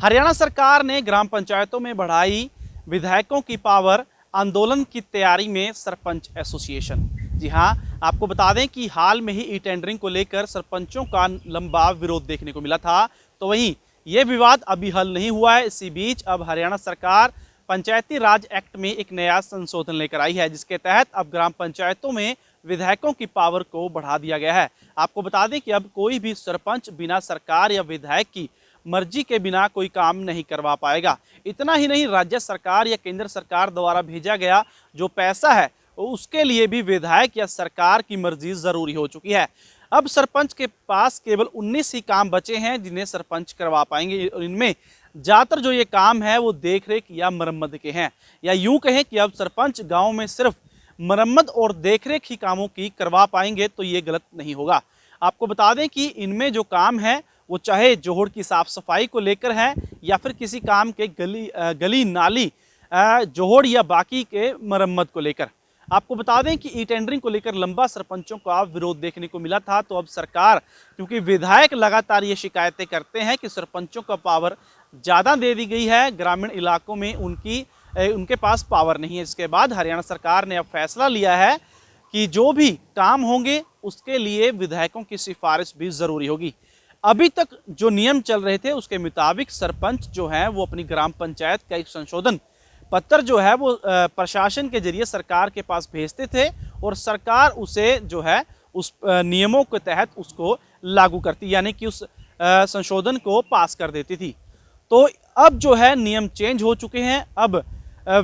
हरियाणा सरकार ने ग्राम पंचायतों में बढ़ाई विधायकों की पावर, आंदोलन की तैयारी में सरपंच एसोसिएशन। जी हां, आपको बता दें कि हाल में ही ई टेंडरिंग को लेकर सरपंचों का लंबा विरोध देखने को मिला था। तो वहीं ये विवाद अभी हल नहीं हुआ है। इसी बीच अब हरियाणा सरकार पंचायती राज एक्ट में एक नया संशोधन लेकर आई है, जिसके तहत अब ग्राम पंचायतों में विधायकों की पावर को बढ़ा दिया गया है। आपको बता दें कि अब कोई भी सरपंच बिना सरकार या विधायक की मर्जी के बिना कोई काम नहीं करवा पाएगा। इतना ही नहीं, राज्य सरकार या केंद्र सरकार द्वारा भेजा गया जो पैसा है उसके लिए भी विधायक या सरकार की मर्जी जरूरी हो चुकी है। अब सरपंच के पास केवल 19 ही काम बचे हैं जिन्हें सरपंच करवा पाएंगे। इनमें ज़्यादातर जो ये काम है वो देखरेख या मरम्मत के हैं, या यूं कहें कि अब सरपंच गांव में सिर्फ मरम्मत और देखरेख ही कामों की करवा पाएंगे तो ये गलत नहीं होगा। आपको बता दें कि इनमें जो काम है वो चाहे जोहड़ की साफ सफाई को लेकर है या फिर किसी काम के गली नाली जोहड़ या बाकी के मरम्मत को लेकर। आपको बता दें कि ई टेंडरिंग को लेकर लंबा सरपंचों का विरोध देखने को मिला था। तो अब सरकार, क्योंकि विधायक लगातार ये शिकायतें करते हैं कि सरपंचों का पावर ज़्यादा दे दी गई है, ग्रामीण इलाकों में उनके पास पावर नहीं है। इसके बाद हरियाणा सरकार ने अब फैसला लिया है कि जो भी काम होंगे उसके लिए विधायकों की सिफारिश भी ज़रूरी होगी। अभी तक जो नियम चल रहे थे उसके मुताबिक सरपंच जो है वो अपनी ग्राम पंचायत का एक संशोधन पत्र जो है वो प्रशासन के जरिए सरकार के पास भेजते थे और सरकार उसे जो है उस नियमों के तहत उसको लागू करती, यानी कि उस संशोधन को पास कर देती थी। तो अब जो है नियम चेंज हो चुके हैं। अब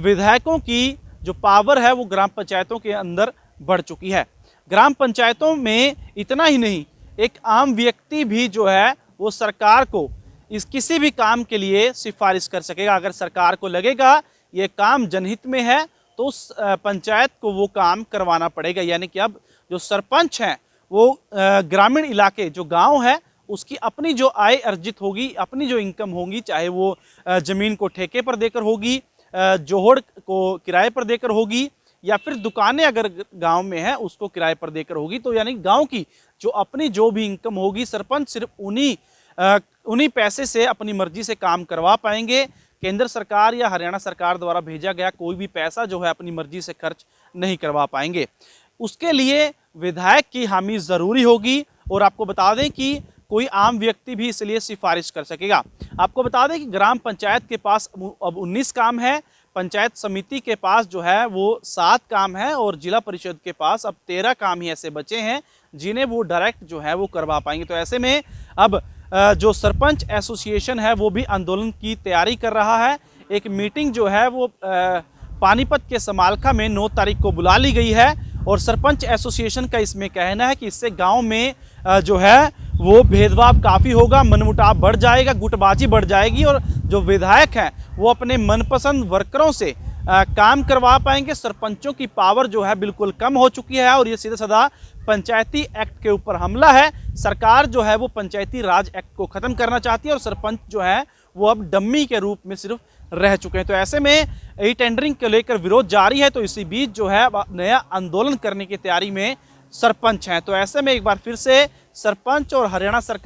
विधायकों की जो पावर है वो ग्राम पंचायतों के अंदर बढ़ चुकी है। ग्राम पंचायतों में इतना ही नहीं, एक आम व्यक्ति भी जो है वो सरकार को इस किसी भी काम के लिए सिफारिश कर सकेगा। अगर सरकार को लगेगा ये काम जनहित में है तो उस पंचायत को वो काम करवाना पड़ेगा। यानी कि अब जो सरपंच हैं वो ग्रामीण इलाके जो गांव है उसकी अपनी जो आय अर्जित होगी, अपनी जो इनकम होगी, चाहे वो ज़मीन को ठेके पर देकर होगी, जोहड़ को किराए पर देकर होगी, या फिर दुकानें अगर गांव में है उसको किराए पर देकर होगी, तो यानी गांव की जो अपनी जो भी इनकम होगी सरपंच सिर्फ उन्हीं पैसे से अपनी मर्जी से काम करवा पाएंगे। केंद्र सरकार या हरियाणा सरकार द्वारा भेजा गया कोई भी पैसा जो है अपनी मर्जी से खर्च नहीं करवा पाएंगे। उसके लिए विधायक की हामी ज़रूरी होगी। और आपको बता दें कि कोई आम व्यक्ति भी इसलिए सिफारिश कर सकेगा। आपको बता दें कि ग्राम पंचायत के पास अब 19 काम है, पंचायत समिति के पास जो है वो 7 काम है और जिला परिषद के पास अब 13 काम ही ऐसे बचे हैं जिन्हें वो डायरेक्ट जो है वो करवा पाएंगे। तो ऐसे में अब जो सरपंच एसोसिएशन है वो भी आंदोलन की तैयारी कर रहा है। एक मीटिंग जो है वो पानीपत के समालखा में 9 तारीख को बुला ली गई है और सरपंच एसोसिएशन का इसमें कहना है कि इससे गांव में जो है वो भेदभाव काफ़ी होगा, मनमुटाव बढ़ जाएगा, गुटबाजी बढ़ जाएगी और जो विधायक हैं वो अपने मनपसंद वर्करों से काम करवा पाएंगे। सरपंचों की पावर जो है बिल्कुल कम हो चुकी है और ये सीधा साधा पंचायती एक्ट के ऊपर हमला है। सरकार जो है वो पंचायती राज एक्ट को ख़त्म करना चाहती है और सरपंच जो है वो अब डम्मी के रूप में सिर्फ रह चुके हैं। तो ऐसे में ई टेंडरिंग को लेकर विरोध जारी है। तो इसी बीच जो है नया आंदोलन करने की तैयारी में सरपंच हैं। तो ऐसे में एक बार फिर से सरपंच और हरियाणा सरकार